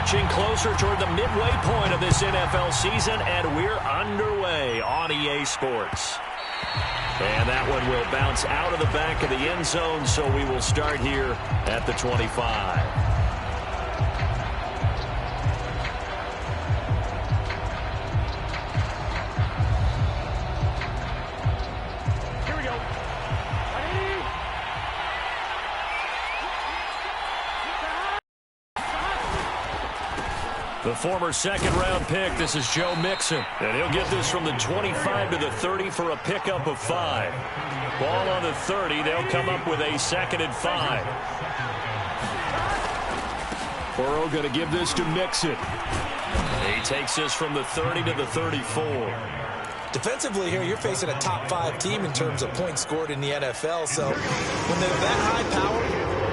inching closer toward the midway point of this NFL season, and we're underway on EA Sports. And that one will bounce out of the back of the end zone, so we will start here at the 25. The former second-round pick, this is Joe Mixon. And he'll get this from the 25 to the 30 for a pickup of 5. Ball on the 30. They'll come up with a 2nd and 5. Burrow going to give this to Mixon. He takes this from the 30 to the 34. Defensively here, you're facing a top-5 team in terms of points scored in the NFL. So when they're that high power,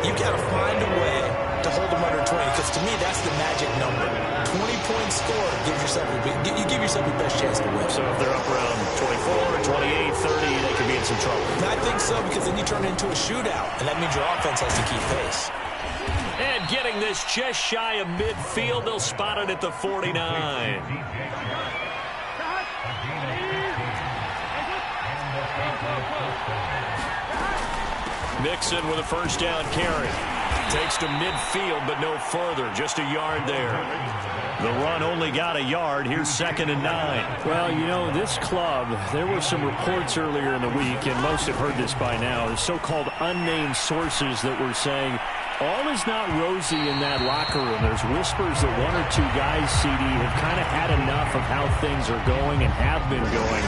you've got to find a way to hold them under 20, because to me, that's the magic number. 20 points scored gives yourself you give yourself your best chance to win. So if they're up around 24, 28, 30, they could be in some trouble. And I think so, because then you turn it into a shootout, and that means your offense has to keep pace. And getting this just shy of midfield, they'll spot it at the 49. Mixon with a first down carry. Takes to midfield, but no further. Just a yard there. The run only got a yard. Here's 2nd and 9. Well, you know, this club, there were some reports earlier in the week, and most have heard this by now, the so-called unnamed sources that were saying all is not rosy in that locker room. There's whispers that 1 or 2 guys, CD, have kind of had enough of how things are going and have been going.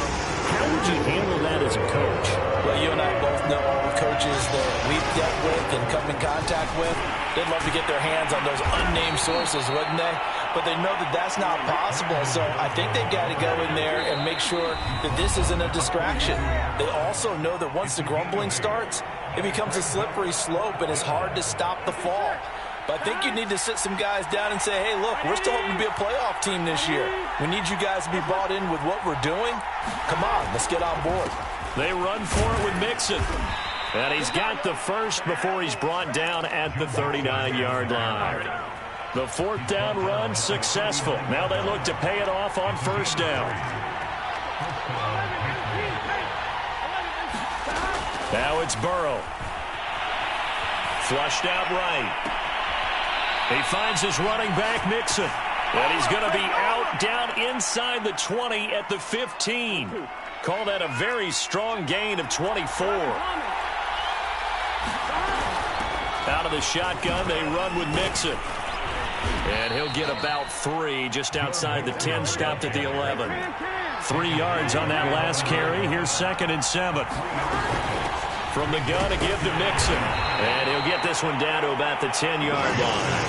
How would you handle that as a coach? Well, you and I both know all the coaches that we've dealt with and come in contact with. They'd love to get their hands on those unnamed sources, wouldn't they? But they know that that's not possible, so I think they've got to go in there and make sure that this isn't a distraction. They also know that once the grumbling starts, it becomes a slippery slope and it's hard to stop the fall. But I think you need to sit some guys down and say, hey, look, we're still hoping to be a playoff team this year. We need you guys to be bought in with what we're doing. Come on, let's get on board. They run for it with Mixon. And he's got the first before he's brought down at the 39-yard line. The 4th down run successful. Now they look to pay it off on first down. Now it's Burrow. Flushed out right. He finds his running back, Mixon. And he's going to be out down inside the 20 at the 15. Call that a very strong gain of 24. Out of the shotgun, they run with Mixon. And he'll get about 3 just outside the 10, stopped at the 11. 3 yards on that last carry. Here's 2nd and 7. From the gun, a give to Mixon. And he'll get this one down to about the 10-yard line.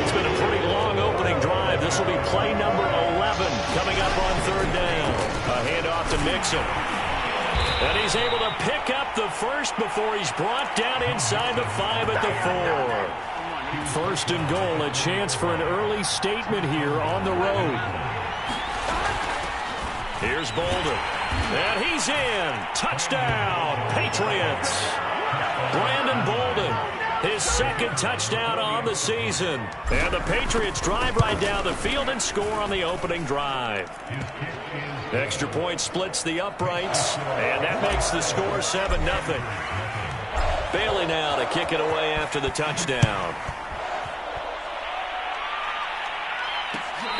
It's been a pretty long opening drive. This will be play number 11 coming up on 3rd down. A handoff to Mixon. And he's able to pick up the first before he's brought down inside the 5 at the 4. 1st and goal, a chance for an early statement here on the road. Here's Bolden. And he's in. Touchdown, Patriots. Brandon Bolden, his 2nd touchdown on the season. And the Patriots drive right down the field and score on the opening drive. Extra point splits the uprights, and that makes the score 7-0. Bailey now to kick it away after the touchdown.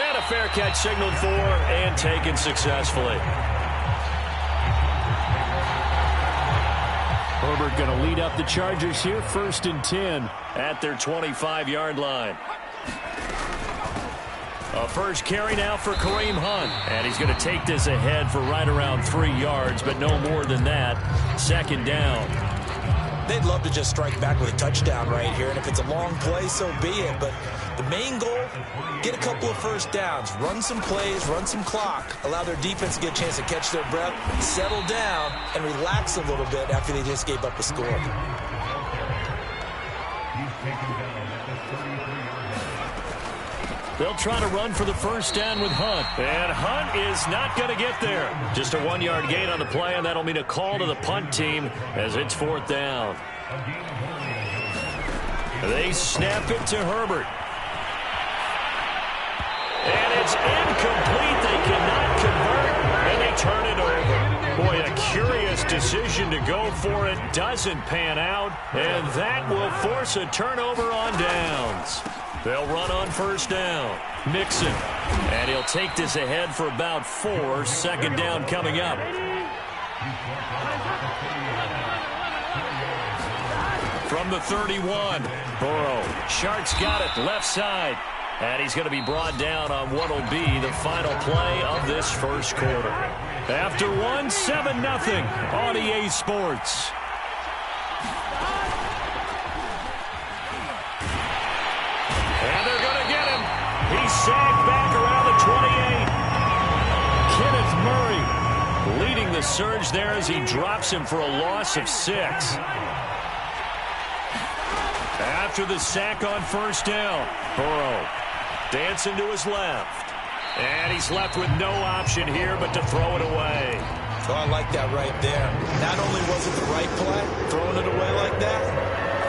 And a fair catch signaled for and taken successfully. Herbert going to lead up the Chargers here, 1st and 10 at their 25-yard line. A first carry now for Kareem Hunt. And he's going to take this ahead for right around 3 yards, but no more than that. 2nd down. They'd love to just strike back with a touchdown right here, and if it's a long play, so be it. But the main goal, get a couple of first downs, run some plays, run some clock, allow their defense to get a chance to catch their breath, settle down, and relax a little bit after they just gave up a score. They'll try to run for the first down with Hunt. And Hunt is not going to get there. Just a 1-yard gain on the play, and that'll mean a call to the punt team as it's 4th down. They snap it to Herbert. It's incomplete. They cannot convert, and they turn it over. Boy, a curious decision to go for it. Doesn't pan out, and that will force a turnover on downs. They'll run on first down. Mixon. And he'll take this ahead for about 4. Second down coming up. From the 31, Burrow. Shark's got it left side. And he's going to be brought down on what will be the final play of this first quarter. After 7-0 on EA Sports. And they're going to get him. He's sacked back around the 28. Kenneth Murray leading the surge there as he drops him for a loss of 6. After the sack on first down, Burrow dancing to his left. And he's left with no option here but to throw it away. Oh, I like that right there. Not only was it the right play, throwing it away like that,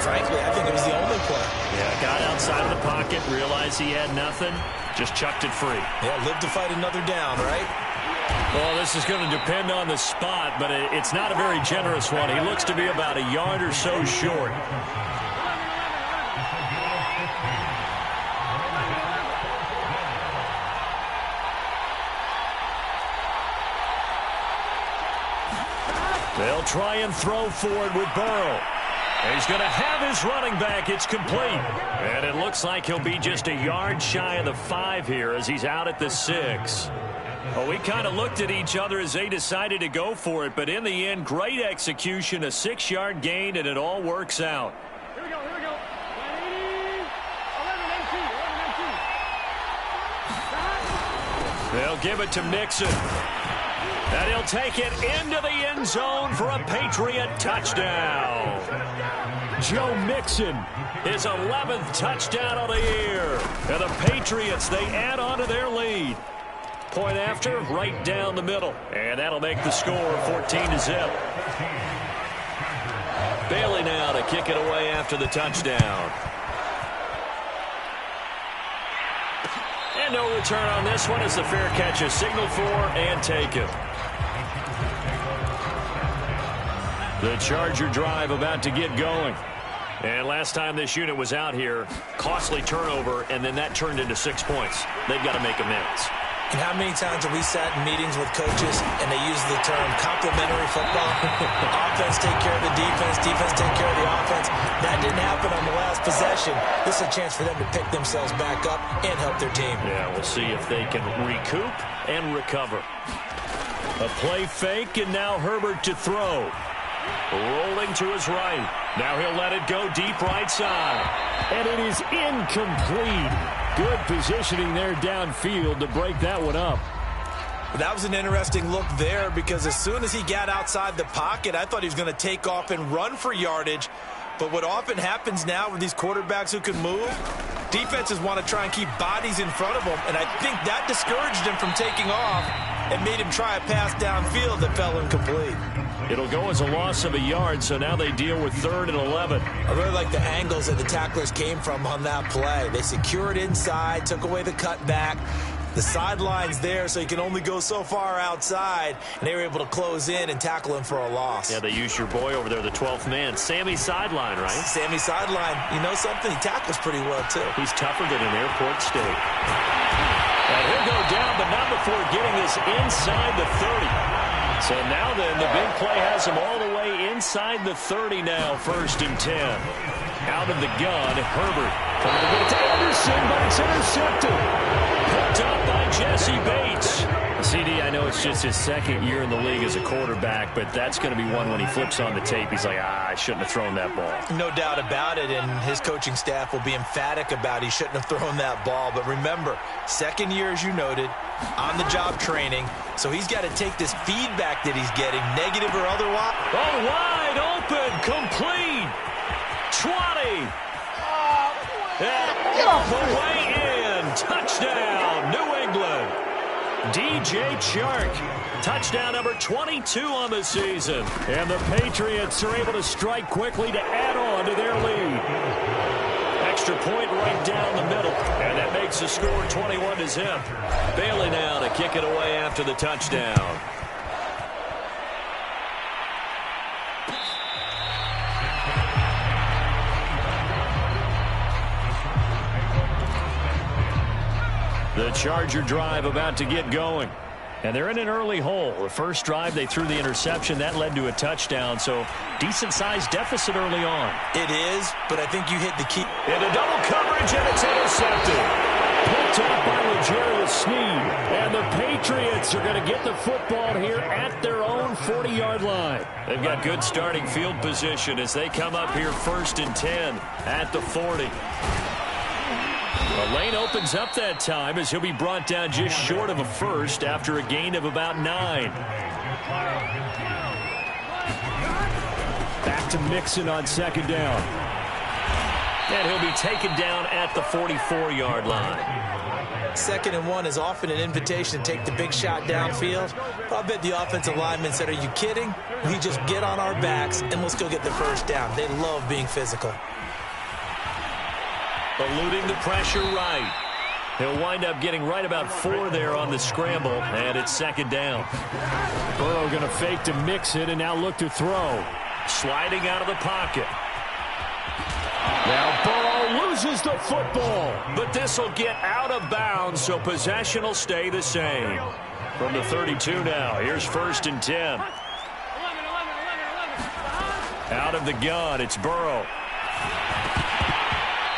frankly, I think it was the only play. Yeah, got outside of the pocket, realized he had nothing, just chucked it free. Yeah, live to fight another down, right? Well, this is going to depend on the spot, but it's not a very generous one. He looks to be about a yard or so short. They'll try and throw forward with Burrow. And he's going to have his running back. It's complete. And it looks like he'll be just a yard shy of the 5 here as he's out at the 6. Well, we kind of looked at each other as they decided to go for it. But in the end, great execution, a 6-yard gain, and it all works out. Here we go. 11, 18. They'll give it to Mixon. And he'll take it into the end zone for a Patriot touchdown. Joe Mixon, his 11th touchdown of the year. And the Patriots, they add on to their lead. Point after, right down the middle. And that'll make the score 14-0. Bailey now to kick it away after the touchdown. And no return on this one as the fair catch is signaled for and taken. The Charger drive about to get going. And last time this unit was out here, costly turnover, and then that turned into 6 points. They've got to make amends. And how many times have we sat in meetings with coaches and they use the term complementary football? Offense take care of the defense, defense take care of the offense. That didn't happen on the last possession. This is a chance for them to pick themselves back up and help their team. Yeah, we'll see if they can recoup and recover. A play fake, and now Herbert to throw. Rolling to his right. Now he'll let it go deep right side. And it is incomplete. Good positioning there downfield to break that one up. That was an interesting look there because as soon as he got outside the pocket, I thought he was going to take off and run for yardage. But what often happens now with these quarterbacks who can move, defenses want to try and keep bodies in front of them, and I think that discouraged him from taking off and made him try a pass downfield that fell incomplete. It'll go as a loss of a yard, so now they deal with 3rd and 11. I really like the angles that the tacklers came from on that play. They secured inside, took away the cutback. The sideline's there, so you can only go so far outside, and they were able to close in and tackle him for a loss. Yeah, they used your boy over there, the 12th man, Sammy Sideline, right? Sammy Sideline. You know something? He tackles pretty well, too. He's tougher than an airport steak. And he'll go down, but not before getting this inside the 30. So now then, the big play has him all the way inside the 30 now, 1st and 10. Out of the gun, Herbert. Trying to get it to Anderson, but it's intercepted. Picked up by Jesse Bates. CD, I know it's just his 2nd year in the league as a quarterback, but that's going to be one when he flips on the tape. He's like, I shouldn't have thrown that ball. No doubt about it, and his coaching staff will be emphatic about he shouldn't have thrown that ball. But remember, 2nd year, as you noted, on-the-job training, so he's got to take this feedback that he's getting, negative or otherwise. Oh, wide open, complete. 20. And off the way in. Touchdown, New England. DJ Chark, touchdown number 22 on the season. And the Patriots are able to strike quickly to add on to their lead. extra point right down the middle. And that makes the score 21-zip. Bailey now to kick it away after the touchdown. The Charger drive about to get going. And they're in an early hole. The first drive, they threw the interception. That led to a touchdown, so decent-sized deficit early on. It is, but I think you hit the key. Into double coverage, and it's intercepted. Picked up by L'Jarius Sneed. And the Patriots are going to get the football here at their own 40-yard line. They've got good starting field position as they come up here 1st and 10 at the 40. The lane opens up that time as he'll be brought down just short of a first after a gain of about 9. Back to Mixon on 2nd down. And he'll be taken down at the 44-yard line. 2nd and 1 is often an invitation to take the big shot downfield. But I bet the offensive lineman said, are you kidding? We just get on our backs and let's go get the first down. They love being physical. Eluding the pressure right. He'll wind up getting right about 4 there on the scramble, and it's 2nd down. Burrow going to fake to Mixon and now look to throw. Sliding out of the pocket. Now Burrow loses the football. But this will get out of bounds, so possession will stay the same. From the 32 now, here's 1st and 10. Out of the gun, it's Burrow.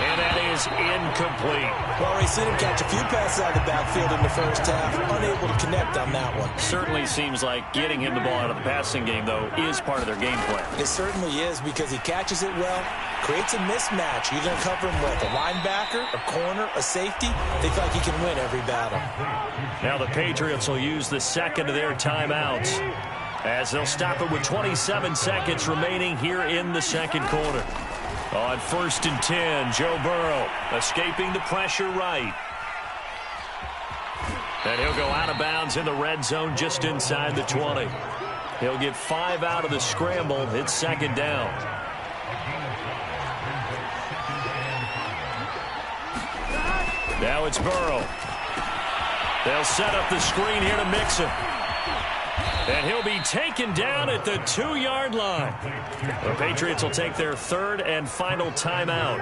And that is incomplete. Well, already seen him catch a few passes out of the backfield in the first half. Unable to connect on that one. Certainly seems like getting him the ball out of the passing game, though, is part of their game plan. It certainly is because he catches it well, creates a mismatch. You're going to cover him with a linebacker, a corner, a safety. They feel like he can win every battle. Now the Patriots will use the second of their timeouts as they'll stop it with 27 seconds remaining here in the second quarter. On 1st and 10, Joe Burrow escaping the pressure right. And he'll go out of bounds in the red zone just inside the 20. He'll get 5 out of the scramble. It's 2nd down. Now it's Burrow. They'll set up the screen here to Mixon. And he'll be taken down at the 2-yard line. The Patriots will take their 3rd and final timeout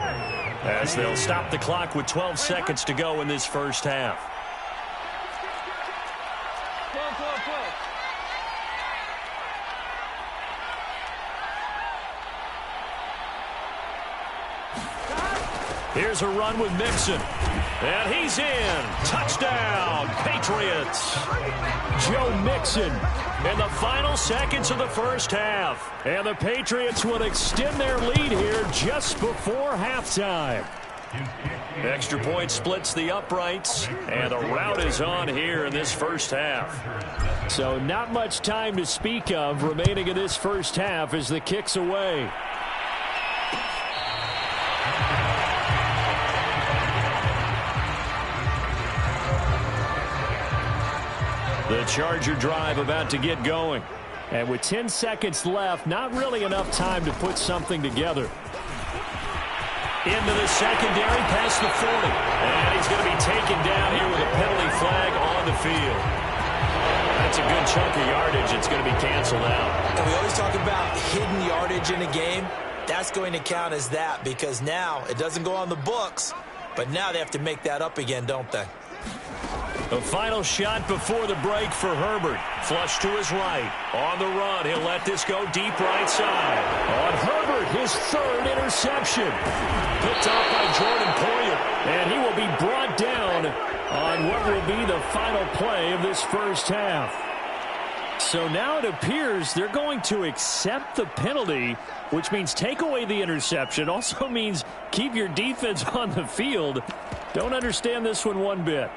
as they'll stop the clock with 12 seconds to go in this first half. Here's a run with Mixon. And he's in. Touchdown, Patriots. Joe Mixon in the final seconds of the first half. And the Patriots will extend their lead here just before halftime. Extra point splits the uprights, and the route is on here in this first half. So not much time to speak of remaining in this first half as the kick's away. The Charger drive about to get going. And with 10 seconds left, not really enough time to put something together. Into the secondary past the 40. And he's going to be taken down here with a penalty flag on the field. That's a good chunk of yardage. It's going to be canceled out. And we always talk about hidden yardage in a game. That's going to count as that because now it doesn't go on the books, but now they have to make that up again, don't they? The final shot before the break for Herbert. Flush to his right. On the run, he'll let this go deep right side. On Herbert, his 3rd interception. Picked off by Jordan Poyer. And he will be brought down on what will be the final play of this first half. So now it appears they're going to accept the penalty, which means take away the interception. Also means keep your defense on the field. Don't understand this one bit.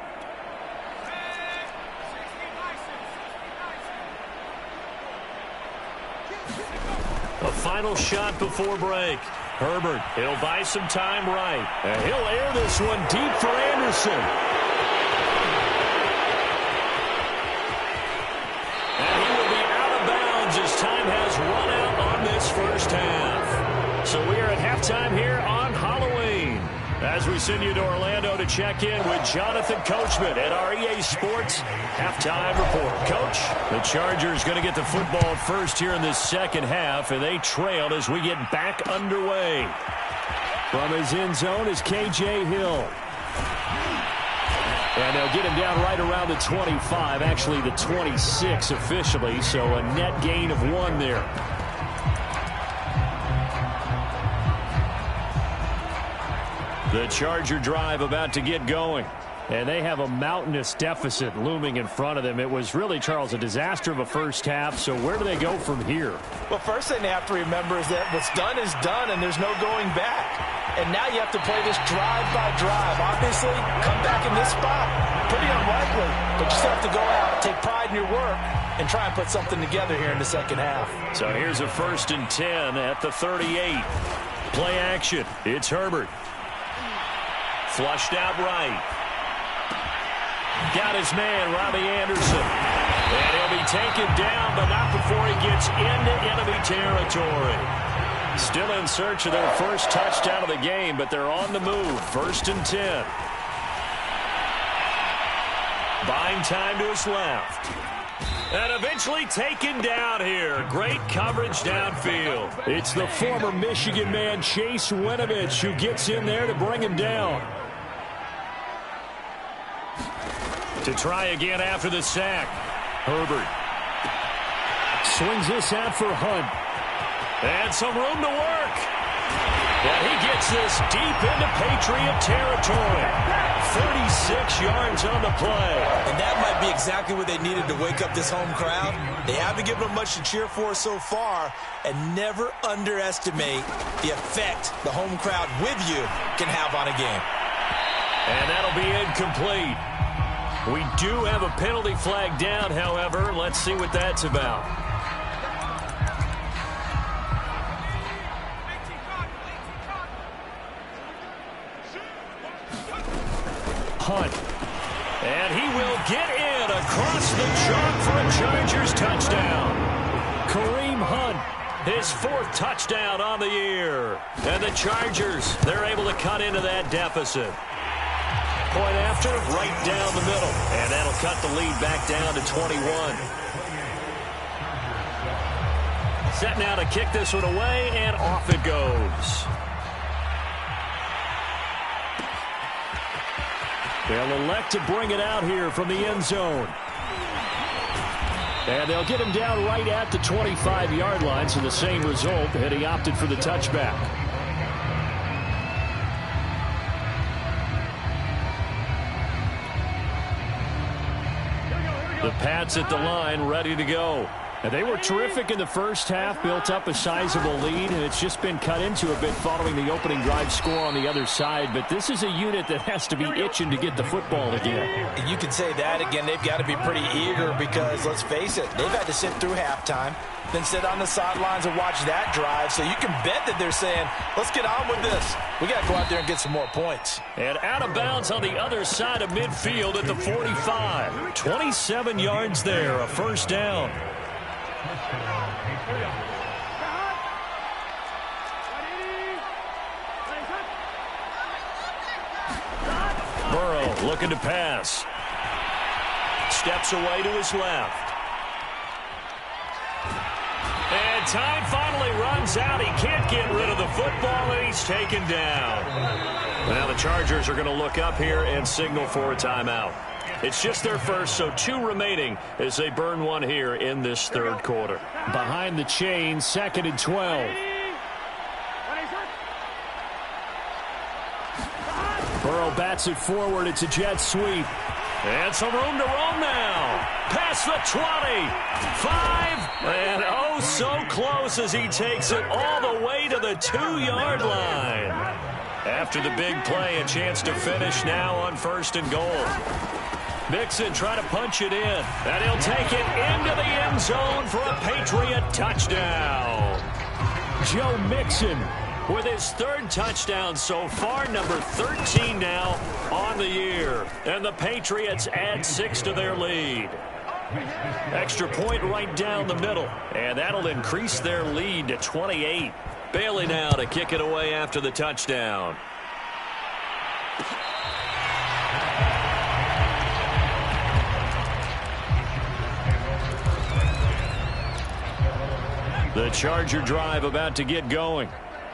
A final shot before break. Herbert, he'll buy some time right. And he'll air this one deep for Anderson. And he will be out of bounds as time has run out on this first half. So we are at halftime here on Halloween. As we send you to Orlando to check in with Jonathan Coachman at our EA Sports Halftime Report. Coach, the Chargers going to get the football first here in this second half, and they trailed as we get back underway. From his end zone is K.J. Hill. And they'll get him down right around the 25, actually the 26 officially, so a net gain of 1 there. The Charger drive about to get going. And they have a mountainous deficit looming in front of them. It was really, Charles, a disaster of a first half. So where do they go from here? Well, first thing they have to remember is that what's done is done, and there's no going back. And now you have to play this drive by drive. Obviously, come back in this spot. Pretty unlikely. But you still have to go out, take pride in your work, and try and put something together here in the second half. So here's a 1st and 10 at the 38. Play action. It's Herbert. Flushed out right. Got his man, Robbie Anderson. And he'll be taken down, but not before he gets into enemy territory. Still in search of their first touchdown of the game, but they're on the move. 1st and 10. Buying time to his left. And eventually taken down here. Great coverage downfield. It's the former Michigan man, Chase Winovich, who gets in there to bring him down. To try again after the sack. Herbert. Swings this out for Hunt. And some room to work. And he gets this deep into Patriot territory. 36 yards on the play. And that might be exactly what they needed to wake up this home crowd. They haven't given them much to cheer for so far. And never underestimate the effect the home crowd with you can have on a game. And that'll be incomplete. We do have a penalty flag down, however. Let's see what that's about. Hunt. And he will get in across the chalk for a Chargers touchdown. Kareem Hunt, his 4th touchdown on the year. And the Chargers, they're able to cut into that deficit. Point after, right down the middle. And that'll cut the lead back down to 21. Set now to kick this one away, and off it goes. They'll elect to bring it out here from the end zone. And they'll get him down right at the 25-yard line, so the same result, and he opted for the touchback. The Pats at the line, ready to go. And they were terrific in the first half, built up a sizable lead, and it's just been cut into a bit following the opening drive score on the other side. But this is a unit that has to be itching to get the football again. And you can say that again. They've got to be pretty eager because, let's face it, they've had to sit through halftime, then sit on the sidelines and watch that drive. So you can bet that they're saying, let's get on with this. We got to go out there and get some more points. And out of bounds on the other side of midfield at the 45. 27 yards there, a 1st down. Burrow looking to pass. Steps away to his left. And time finally runs out. He can't get rid of the football, and he's taken down. Now the Chargers are going to look up here and signal for a timeout. It's just their first, so 2 remaining as they burn 1 here in this 3rd quarter. Behind the chain, 2nd and 12. Burrow bats it forward. It's a jet sweep. And some room to roam now. Past the 20. 5. And oh, so close as he takes it all the way to the 2-yard line. After the big play, a chance to finish now on 1st and goal. Mixon trying to punch it in. And he'll take it into the end zone for a Patriot touchdown. Joe Mixon with his 3rd touchdown so far, number 13 now on the year. And the Patriots add 6 to their lead. Extra point right down the middle. And that'll increase their lead to 28. Bailey now to kick it away after the touchdown. The Charger drive about to get going.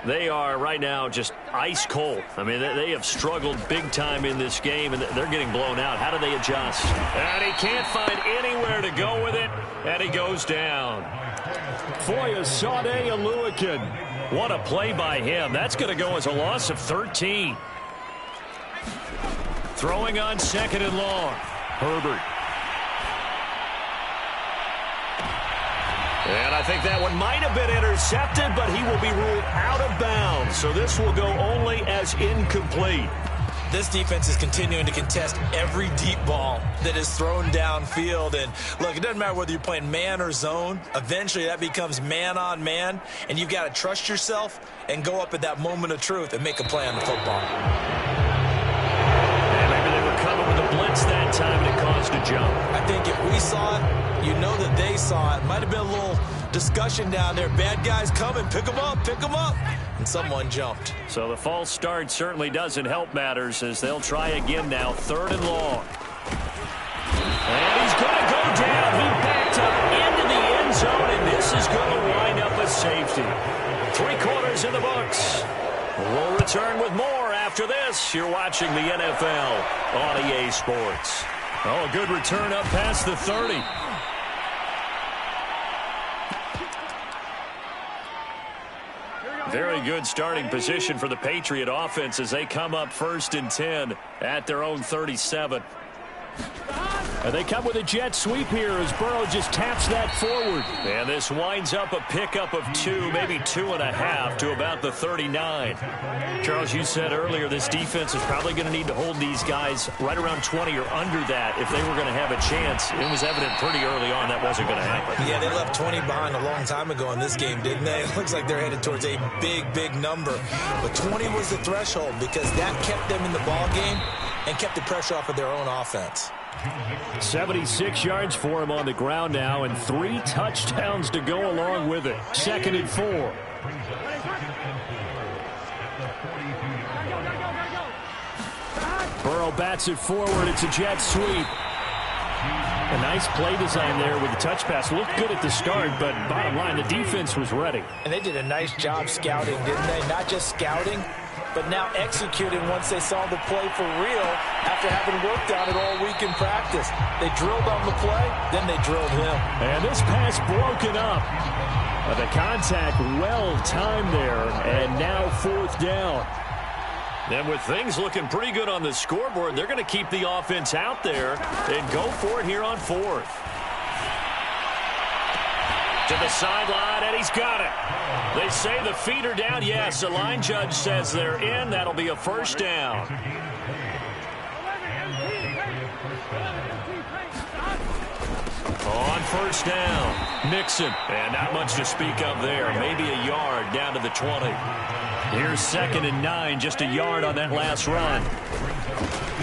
They are right now just ice cold. I mean, they have struggled big time in this game, and they're getting blown out. How do they adjust? And he can't find anywhere to go with it, and he goes down. Foyesade Oluwakin. What a play by him. That's going to go as a loss of 13. Throwing on second and long. Herbert. And I think that one might have been intercepted, but he will be ruled out of bounds. So this will go only as incomplete. This defense is continuing to contest every deep ball that is thrown downfield. And, look, it doesn't matter whether you're playing man or zone. Eventually, that becomes man on man. And you've got to trust yourself and go up at that moment of truth and make a play on the football. And maybe they were coming with a blitz that time, and it caused a jump. I think if we saw it, you know that they saw it. Might have been a little discussion down there. Bad guys coming. Pick them up. Pick them up. And someone jumped. So the false start certainly doesn't help matters as they'll try again now. Third and long. And he's going to go down. He backed up into the end zone, and this is going to wind up a safety. 3/4 in the books. We'll return with more after this. You're watching the NFL on EA Sports. Oh, a good return up past the 30. Very good starting position for the Patriot offense as they come up 1st and 10 at their own 37. And they come with a jet sweep here as Burrow just taps that forward. And this winds up a pickup of 2, maybe 2.5 to about the 39. Charles, you said earlier this defense is probably going to need to hold these guys right around 20 or under that if they were going to have a chance. It was evident pretty early on that wasn't going to happen. Yeah, they left 20 behind a long time ago in this game, didn't they? It looks like they're headed towards a big, big number. But 20 was the threshold because that kept them in the ball game and kept the pressure off of their own offense. 76 yards for him on the ground now, and 3 touchdowns to go along with it. 2nd and 4. Burrow bats it forward. It's a jet sweep. A nice play design there with the touch pass. Looked good at the start, but bottom line, the defense was ready. And they did a nice job scouting, didn't they? Not just scouting, but now executing once they saw the play for real after having worked on it all week in practice. They drilled on the play, then they drilled him. And this pass broken up. The contact well timed there, and now 4th down. And with things looking pretty good on the scoreboard, they're going to keep the offense out there and go for it here on 4th. To the sideline, and he's got it. They say the feet are down. Yes, the line judge says they're in. That'll be a 1st down. On 1st down, Mixon. And not much to speak of there. Maybe a yard down to the 20. Here's 2nd and 9, just a yard on that last run.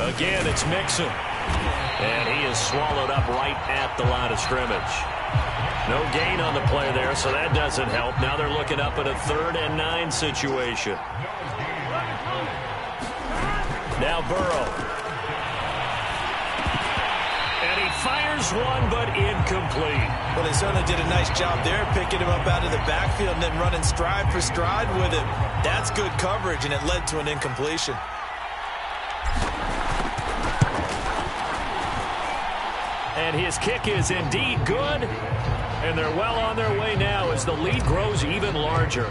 Again, it's Mixon. And he is swallowed up right at the line of scrimmage. No gain on the play there, so that doesn't help. Now they're looking up at a 3rd and 9 situation. Now Burrow. And he fires one, but incomplete. Well, they certainly did a nice job there, picking him up out of the backfield and then running stride for stride with him. That's good coverage, and it led to an incompletion. And his kick is indeed good. And they're well on their way now as the lead grows even larger.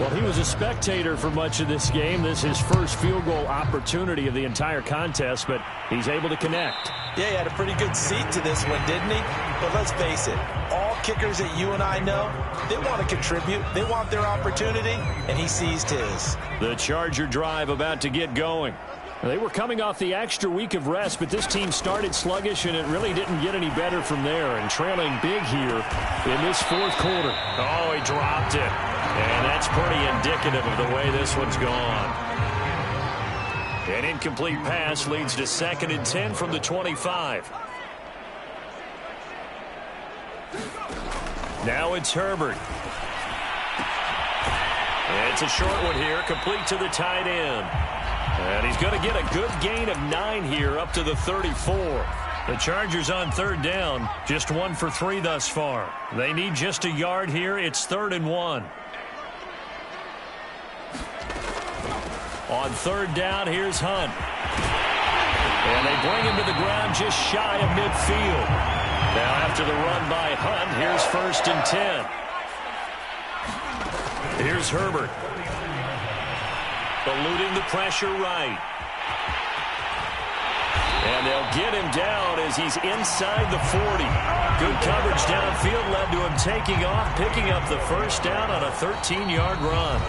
Well, he was a spectator for much of this game. This is his first field goal opportunity of the entire contest, but he's able to connect. Yeah, he had a pretty good seat to this one, didn't he? But let's face it, all kickers that you and I know, they want to contribute. They want their opportunity, and he seized his. The Charger drive about to get going. They were coming off the extra week of rest, but this team started sluggish, and it really didn't get any better from there. And trailing big here in this 4th quarter. Oh, he dropped it. And that's pretty indicative of the way this one's gone. An incomplete pass leads to 2nd and 10 from the 25. Now it's Herbert. It's a short one here, complete to the tight end. And he's going to get a good gain of 9 here up to the 34. The Chargers on third down, just 1 for 3 thus far. They need just a yard here. It's 3rd and 1. On third down, here's Hunt. And they bring him to the ground just shy of midfield. Now after the run by Hunt, here's 1st and 10. Here's Herbert. Eluding the pressure right. And they'll get him down as he's inside the 40. Good coverage downfield led to him taking off, picking up the first down on a 13-yard run.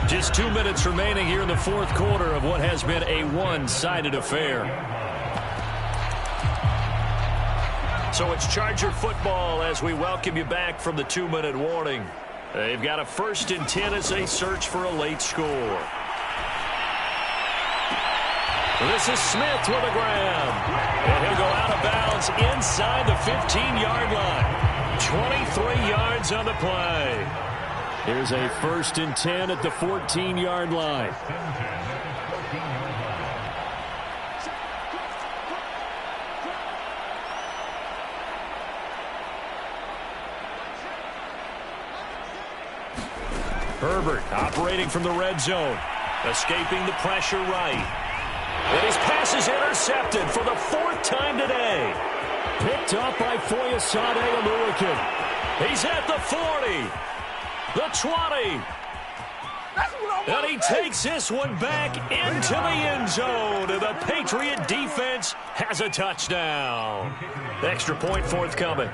Just 2 minutes remaining here in the fourth quarter of what has been a one-sided affair. So it's Charger football as we welcome you back from the 2-minute warning. They've got a 1st and 10 as they search for a late score. This is Smith with a grab. And he'll go out of bounds inside the 15-yard line. 23 yards on the play. Here's a 1st and 10 at the 14-yard line. Herbert operating from the red zone. Escaping the pressure right. And his pass is intercepted for the 4th time today. Picked up by Foyesade Oluwakin. He's at the 40. The 20. And he takes this one back into the end zone. And the Patriot defense has a touchdown. Extra point forthcoming.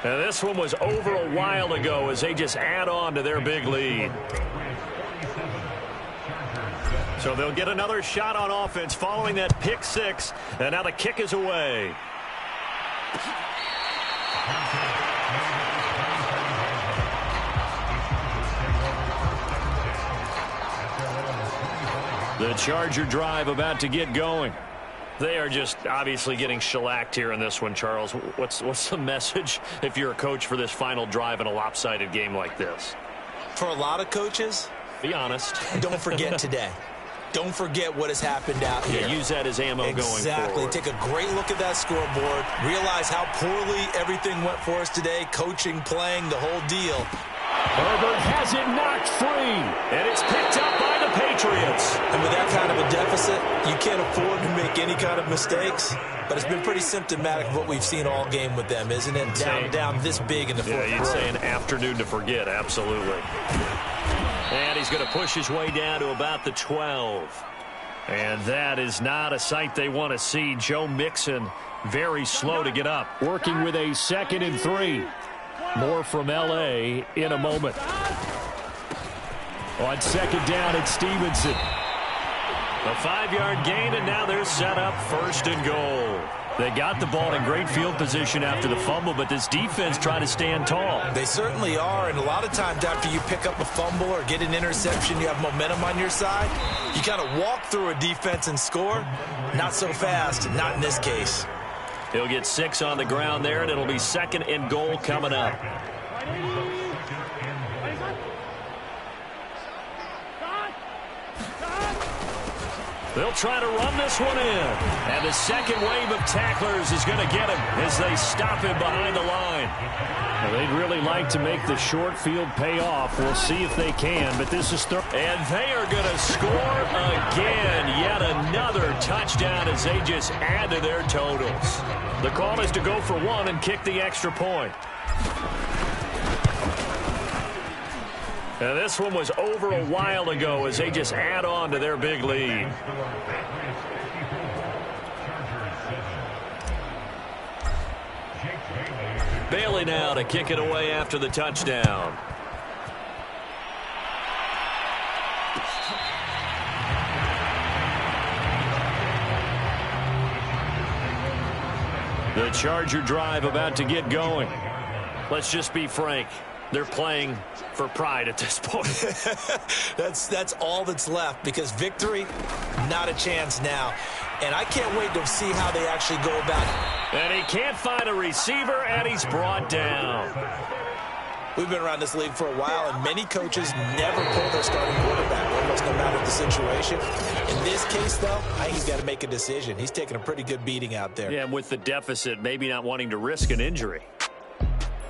And this one was over a while ago as they just add on to their big lead. So they'll get another shot on offense following that pick 6. And now the kick is away. The Charger drive about to get going. They are just obviously getting shellacked here in this one, Charles. What's the message if you're a coach for this final drive in a lopsided game like this? For a lot of coaches, be honest. Don't forget today. Don't forget what has happened out here. Yeah, use that as ammo going forward. Exactly. Take a great look at that scoreboard. Realize how poorly everything went for us today. Coaching, playing, the whole deal. Herbert has it knocked free. And it's picked up by the Patriots. And with that kind of a deficit, you can't afford to make any kind of mistakes. But it's been pretty symptomatic of what we've seen all game with them, isn't it? Down this big in the fourth quarter. Yeah, you'd say an afternoon to forget, absolutely. And he's going to push his way down to about the 12. And that is not a sight they want to see. Joe Mixon very slow to get up. Working with a 2nd and 3. More from L.A. in a moment. On 2nd down, it's Stevenson. A 5-yard gain, and now they're set up 1st and goal. They got the ball in great field position after the fumble, but this defense tried to stand tall. They certainly are, and a lot of times after you pick up a fumble or get an interception, you have momentum on your side. You kind of walk through a defense and score. Not so fast, not in this case. He'll get 6 on the ground there, and it'll be 2nd and goal coming up. They'll try to run this one in. And the second wave of tacklers is going to get him as they stop him behind the line. Well, they'd really like to make the short field pay off. We'll see if they can, but this is third. And they are going to score again. Yet another touchdown as they just add to their totals. The call is to go for 1 and kick the extra point. And this one was over a while ago as they just add on to their big lead. Bailey now to kick it away after the touchdown. The Charger drive about to get going. Let's just be frank. They're playing for pride at this point. That's all that's left, because victory, not a chance now. And I can't wait to see how they actually go about it. And he can't find a receiver, and he's brought down. We've been around this league for a while, and many coaches never pull their starting quarterback, almost no matter the situation. In this case, though, I think he's got to make a decision. He's taking a pretty good beating out there. Yeah, and with the deficit, maybe not wanting to risk an injury.